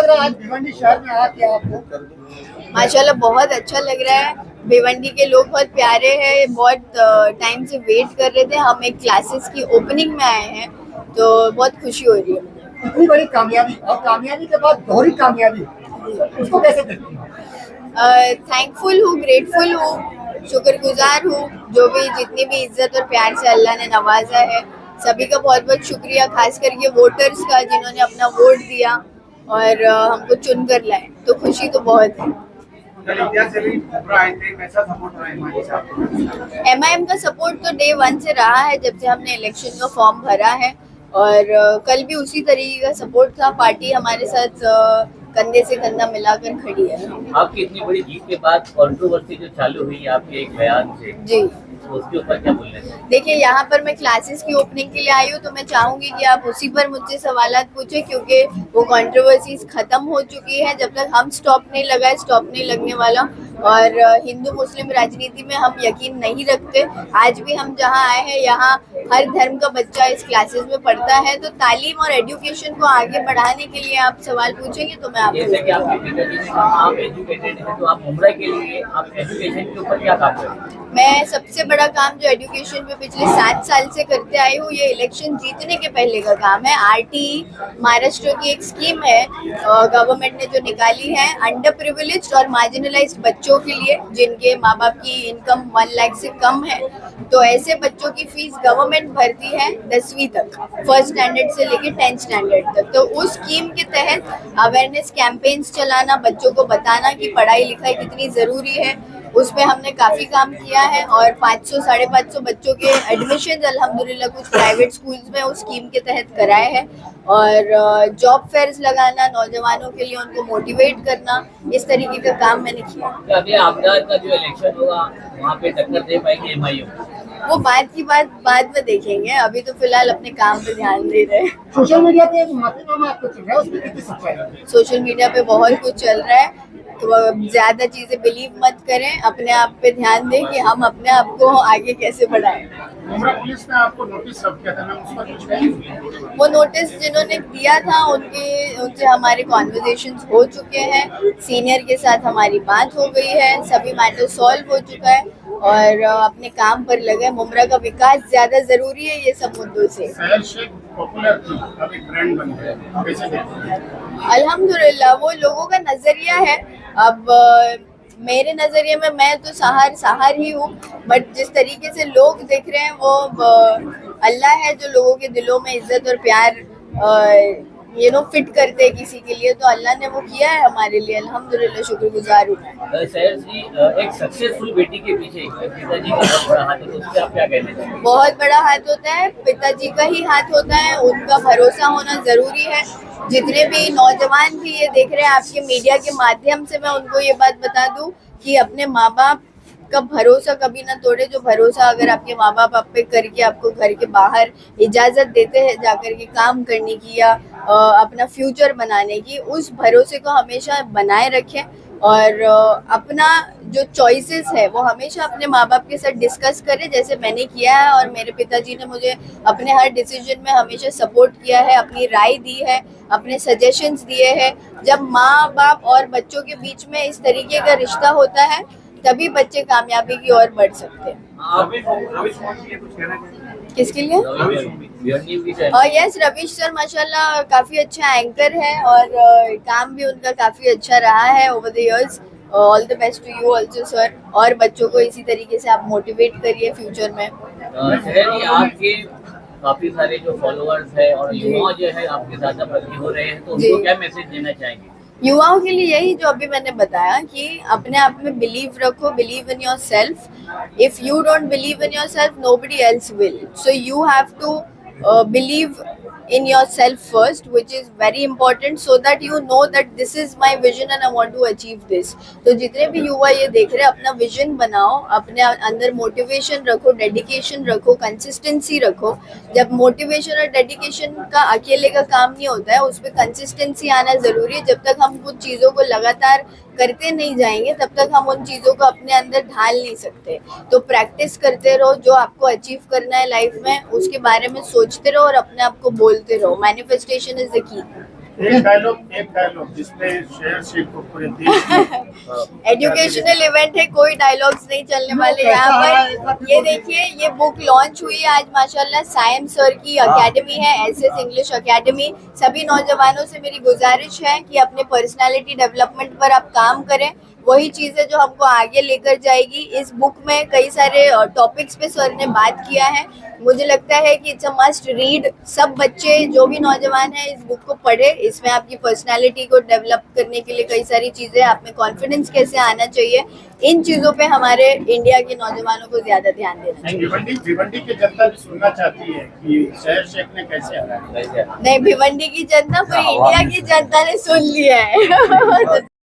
लग रहा है आज भिवंडी शहर में आके आपको? माशाल्लाह बहुत अच्छा लग रहा है। भिवंडी के लोग बहुत प्यारे हैं, बहुत टाइम से वेट कर रहे थे। हम एक क्लासेस की ओपनिंग में आए हैं तो बहुत खुशी हो रही है मुझे। इतनी बड़ी कामयाबी और कामयाबी के बाद दोहरी कामयाबी, उसको कैसे देखती हैं? थैंकफुल हूँ, ग्रेटफुल हूँ, शुक्रगुजार हूँ। जो भी जितनी भी इज्जत और प्यार से अल्लाह ने नवाजा है, सभी का बहुत बहुत शुक्रिया। खास करके वोटर्स का जिन्होंने अपना वोट दिया और हमको चुन कर लाए, तो खुशी तो बहुत है। MIM का सपोर्ट तो डे 1 से रहा है, जब से हमने इलेक्शन का फॉर्म भरा है। और कल भी उसी तरीके का सपोर्ट था। पार्टी हमारे साथ कंधे से कंधा मिलाकर खड़ी है। आपकी इतनी बड़ी जीत के बाद कंट्रोवर्सी जो चालू हुई आपके एक बयान से, जी, तो उसके ऊपर क्या बोलना चाहिए? देखिए, यहाँ पर मैं क्लासेस की ओपनिंग के लिए आई हूँ, तो मैं चाहूंगी कि आप उसी पर मुझसे सवालात पूछें, क्योंकि वो कंट्रोवर्सीज खत्म हो चुकी है। जब तक हम स्टॉप नहीं लगाए, स्टॉप नहीं लगने वाला। और हिंदू मुस्लिम राजनीति में हम यकीन नहीं रखते। आज भी हम जहाँ आए हैं, यहाँ हर धर्म का बच्चा इस क्लासेस में पढ़ता है। तो तालीम और एजुकेशन को आगे बढ़ाने के लिए आप सवाल पूछेंगे तो मैं जैसे कि आपको, आपके पिताजी ने कहा आप एजुकेटेड हैं, तो आप मुंबई के लिए आप एजुकेशन के ऊपर क्या काम करें? मैं सबसे बड़ा काम जो एजुकेशन पे पिछले 7 साल से करते आई हूँ, ये इलेक्शन जीतने के पहले का काम है। RTE महाराष्ट्र की एक स्कीम है, गवर्नमेंट ने जो निकाली है अंडर प्रिविलेज्ड और मार्जिनलाइज्ड बच्चों के लिए, जिनके माँ बाप की इनकम 1 लाख से कम है। तो ऐसे बच्चों की फीस गवर्नमेंट भरती है 10वीं तक, फर्स्ट स्टैंडर्ड से लेके 10th स्टैंडर्ड तक। तो उस स्कीम के तहत अवेयरनेस कैंपेन्स चलाना, बच्चों को बताना कि पढ़ाई लिखाई कितनी ज़रूरी है, उस पे हमने काफ़ी काम किया है। और 500 साढ़े 500 बच्चों के एडमिशन अल्हम्दुलिल्लाह कुछ प्राइवेट स्कूल्स में उस स्कीम के तहत कराए हैं। और जॉब फेयर्स लगाना, नौजवानों के लिए उनको मोटिवेट करना, इस तरीके का काम मैंने किया। क्या अभी आमदार का जो इलेक्शन होगा वहाँ पे टक्कर दे पाएंगे MIM? वो बात की बात बाद में देखेंगे, अभी तो फिलहाल अपने काम पे ध्यान दे रहे हैं। सोशल मीडिया पे एक माफीनामा आपको चल रहा है, उसमें कितनी सच्चाई है? सोशल मीडिया पे बहुत कुछ चल रहा है, तो ज्यादा चीजें बिलीव मत करें, अपने आप पे ध्यान दें कि हम अपने आप को आगे कैसे बढ़ाएं। मुंब्रा पुलिस ने आपको नोटिस सर्व किया था, मैम, उस पर कुछ कहेंगे? वो नोटिस जिन्होंने दिया था उनसे हमारे कॉन्वर्जेशंस हो चुके हैं, सीनियर के साथ हमारी बात हो गई है, सभी मैटर सॉल्व हो चुका है और अपने काम पर लगे। मुंब्रा का विकास ज्यादा जरूरी है ये सब मुद्दों से। सहल शेख पॉपुलर थी, अब एक ब्रांड बन गया, कैसे देखते हैं? अल्हम्दुलिल्लाह, वो लोगों का नजरिया है। अब मेरे नजरिए में मैं तो सहार ही हूँ, बट जिस तरीके से लोग देख रहे हैं वो अल्लाह है जो लोगों के दिलों में इज्जत और प्यार फिट करते हैं किसी के लिए। तो अल्लाह ने वो किया है हमारे लिए, अल्हम्दुलिल्लाह, शुक्रगुजार हूँ मैं। सैर जी, एक सक्सेसफुल बेटी के पीछे पिताजी का बहुत बड़ा हाथ है, तो उस पर आप क्या कहना चाहिए? बहुत बड़ा हाथ होता है, पिताजी का ही हाथ होता है, उनका भरोसा होना जरूरी है। जितने भी नौजवान भी ये देख रहे हैं, आपके मीडिया के माध्यम से मैं उनको ये बात बता दूं कि अपने माँ बाप का भरोसा कभी ना तोड़े। जो भरोसा अगर आपके माँ बाप आप पे करके आपको घर के बाहर इजाजत देते हैं जाकर के काम करने की या अपना फ्यूचर बनाने की, उस भरोसे को हमेशा बनाए रखें। और अपना जो चॉइसेस है वो हमेशा अपने माँ बाप के साथ डिस्कस करें, जैसे मैंने किया है। और मेरे पिताजी ने मुझे अपने हर डिसीजन में हमेशा सपोर्ट किया है, अपनी राय दी है, अपने सजेशंस दिए हैं। जब माँ बाप और बच्चों के बीच में इस तरीके का रिश्ता होता है, तभी बच्चे कामयाबी की ओर बढ़ सकते हैं। किसके लिए? और यस, रविश सर माशाल्लाह काफ़ी अच्छा एंकर है और काम भी उनका काफ़ी अच्छा रहा है over the years. All the best to you also sir, और बच्चों को इसी तरीके से आप मोटिवेट करिए फ्यूचर में। सहर जी, आपके काफी सारे जो फॉलोअर्स है और युवा जो है आपके साथ भर्ती हो रहे हैं, तो उनको क्या मैसेज देना चाहेंगे? युवाओं के लिए यही जो अभी मैंने बताया कि अपने आप में बिलीव रखो, believe in yourself. If you don't believe in yourself, nobody else will. So you have to believe in yourself first, which is very important, so that you know that this is my vision and I want to achieve this. तो जितने भी युवा ये देख रहे हैं, अपना vision बनाओ, अपने अंदर मोटिवेशन रखो, डेडिकेशन रखो, कंसिस्टेंसी रखो। जब मोटिवेशन और डेडिकेशन का अकेले का काम नहीं होता है, उस पर कंसिस्टेंसी आना ज़रूरी है। जब तक हम कुछ चीज़ों को लगातार करते नहीं जाएंगे, तब तक हम उन चीज़ों को अपने अंदर ढाल नहीं सकते। तो प्रैक्टिस करते रहो, जो आपको अचीव करना है लाइफ में उसके बारे में सोचते रहो और अपने आप को बोलते रहो। Manifestation is the key. एक डायलॉग जिसमें शेर शेख को पूरे देश में एजुकेशनल इवेंट है, कोई डायलॉग्स नहीं चलने वाले यहाँ पर। ये देखिए, ये बुक लॉन्च हुई है आज माशाल्लाह। साइम सर की एकेडमी है, एसएस इंग्लिश एकेडमी। सभी नौजवानों से मेरी गुजारिश है कि अपने पर्सनालिटी डेवलपमेंट पर आप काम करें। वही चीज़ है जो हमको आगे लेकर जाएगी। इस बुक में कई सारे टॉपिक्स पे सर ने बात किया है। मुझे लगता है कि इट्स अ मस्ट रीड। सब बच्चे जो भी नौजवान हैं इस बुक को पढ़े। इसमें आपकी पर्सनालिटी को डेवलप करने के लिए कई सारी चीज़ें, आप में कॉन्फिडेंस कैसे आना चाहिए, इन चीज़ों पे हमारे इंडिया के नौजवानों को ज़्यादा ध्यान देना चाहिए। भिवंडी की जनता भी सुनना चाहती है कि शहर शेख ने कैसे हराया। नहीं, भिवंडी की जनता पूरी इंडिया की जनता ने सुन लिया है।